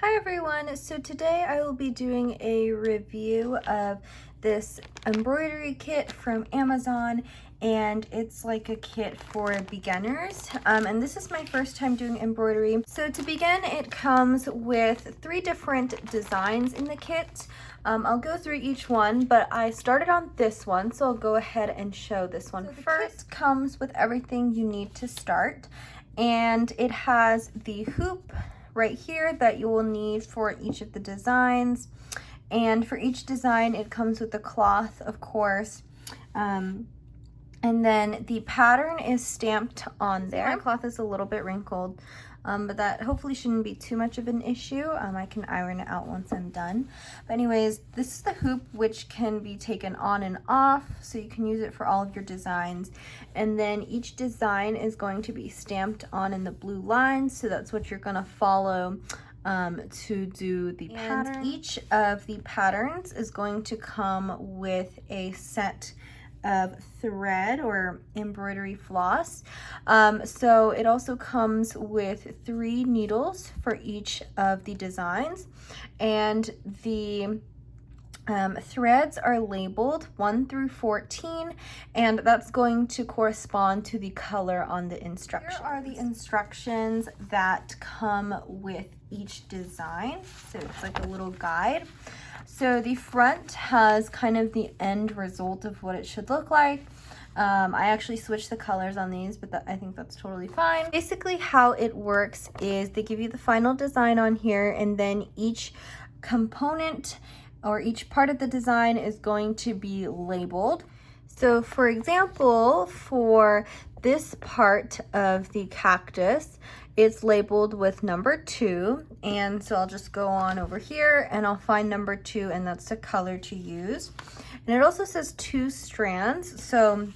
Hi everyone, so today I will be doing a review of this embroidery kit from Amazon, and it's like a kit for beginners, and this is my first time doing embroidery. So to begin, it comes with 3 different designs in the kit. I'll go through each one, but I started on this one, so I'll go ahead and show this one first. The kit comes with everything you need to start, and it has the hoop right here that you will need for each of the designs, and for each design it comes with the cloth, of course, and then the pattern is stamped on there. My cloth is a little bit wrinkled, but that hopefully shouldn't be too much of an issue. I can iron it out once I'm done. But anyways, this is the hoop, which can be taken on and off, so you can use it for all of your designs. And then each design is going to be stamped on in the blue lines, so that's what you're gonna follow to do the pattern. And each of the patterns is going to come with a set of thread or embroidery floss. So it also comes with 3 needles for each of the designs, and the threads are labeled 1 through 14, and that's going to correspond to the color on the instructions. Here are the instructions that come with each design, so it's like a little guide. So the front has kind of the end result of what it should look like. I actually switched the colors on these, but I think that's totally fine. Basically how it works is they give you the final design on here, and then each component or each part of the design is going to be labeled. So for example, for this part of the cactus, it's labeled with number 2, and so I'll just go on over here and I'll find number 2, and that's the color to use. And it also says 2 strands, so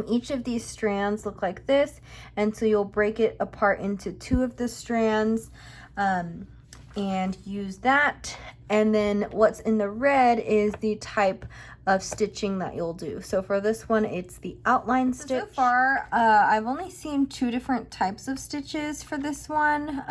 each of these strands look like this, and so you'll break it apart into 2 of the strands and use that. And then what's in the red is the type of stitching that you'll do. So for this one, it's the outline stitch. So far, I've only seen 2 different types of stitches for this one.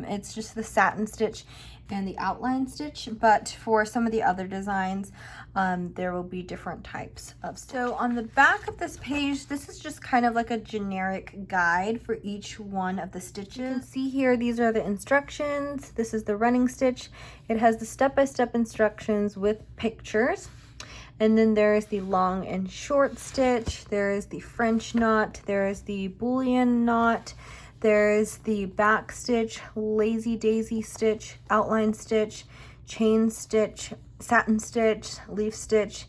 It's just the satin stitch and the outline stitch, but for some of the other designs, there will be different types of stitch. So on the back of this page, this is just kind of like a generic guide for each one of the stitches. You can see here, these are the instructions. This is the running stitch. It has the step-by-step instructions with pictures. And then there is the long and short stitch. There is the French knot. There is the Boolean knot. There's the back stitch, lazy daisy stitch, outline stitch, chain stitch, satin stitch, leaf stitch,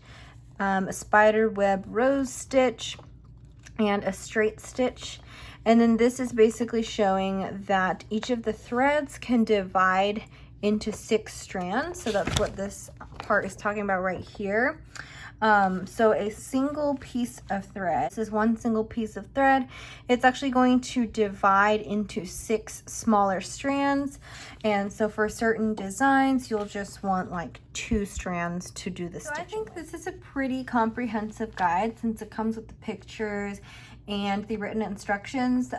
a spider web rose stitch, and a straight stitch. And then this is basically showing that each of the threads can divide into 6 strands. So that's what this part is talking about right here. So a single piece of thread, this is 1 single piece of thread. It's actually going to divide into 6 smaller strands. And so for certain designs, you'll just want like 2 strands to do the stitching. So I think this is a pretty comprehensive guide, since it comes with the pictures and the written instructions,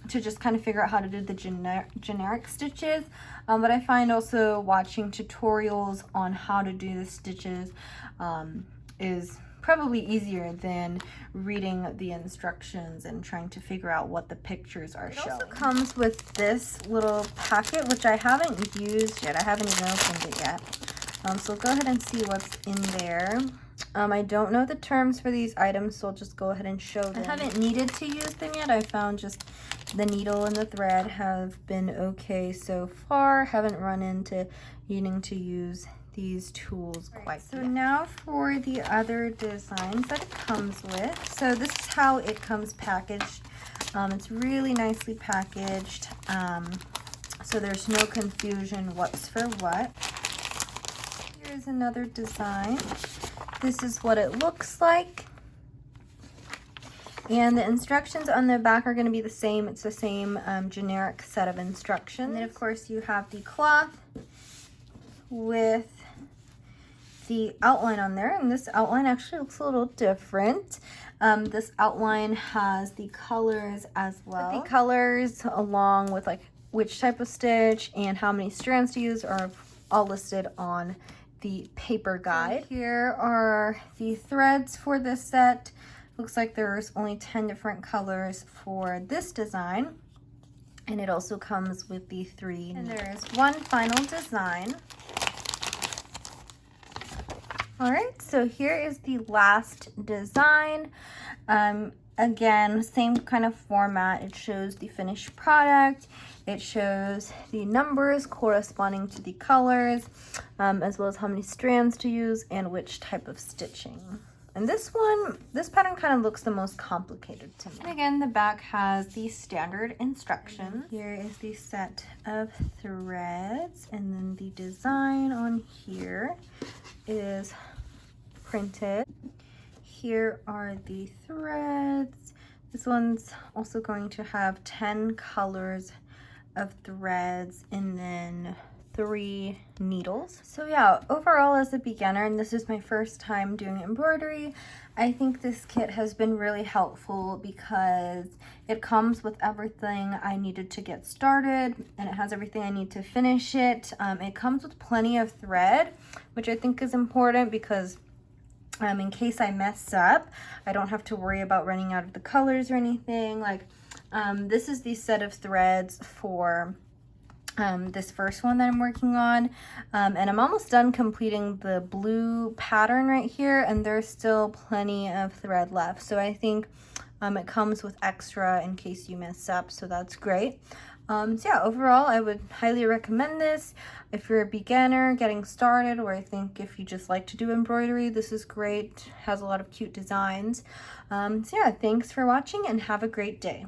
to just kind of figure out how to do the generic stitches. But I find also watching tutorials on how to do the stitches is probably easier than reading the instructions and trying to figure out what the pictures are showing. It also comes with this little packet, which I haven't used yet. I haven't even opened it yet. So go ahead and see what's in there. I don't know the terms for these items, so I'll just go ahead and show them. I haven't needed to use them yet. I found just the needle and the thread have been okay so far. Haven't run into needing to use these tools quite yet. So now for the other designs that it comes with. So this is how it comes packaged. It's really nicely packaged, so there's no confusion what's for what. Here's another design. This is what it looks like. And the instructions on the back are going to be the same. It's the same generic set of instructions. And then of course you have the cloth with the outline on there, and this outline actually looks a little different. This outline has the colors as well. The colors along with like which type of stitch and how many strands to use are all listed on the paper guide. So here are the threads for this set. Looks like there's only 10 different colors for this design. And it also comes with the 3. And there is one final design. All right, so here is the last design. Again, same kind of format. It shows the finished product. It shows the numbers corresponding to the colors, as well as how many strands to use and which type of stitching. And this pattern kind of looks the most complicated to me. And again, the back has the standard instructions. Here is the set of threads, and then the design on here is printed. Here are the threads. This one's also going to have 10 colors of threads and then 3 needles. So yeah, overall as a beginner, and this is my first time doing embroidery, I think this kit has been really helpful because it comes with everything I needed to get started, and it has everything I need to finish it. It comes with plenty of thread, which I think is important because in case I mess up, I don't have to worry about running out of the colors or anything. Like this is the set of threads for this first one that I'm working on, and I'm almost done completing the blue pattern right here, and there's still plenty of thread left. So I think it comes with extra in case you mess up, so that's great. So yeah, overall I would highly recommend this if you're a beginner getting started, or I think if you just like to do embroidery, this is great. Has a lot of cute designs. So yeah, thanks for watching and have a great day.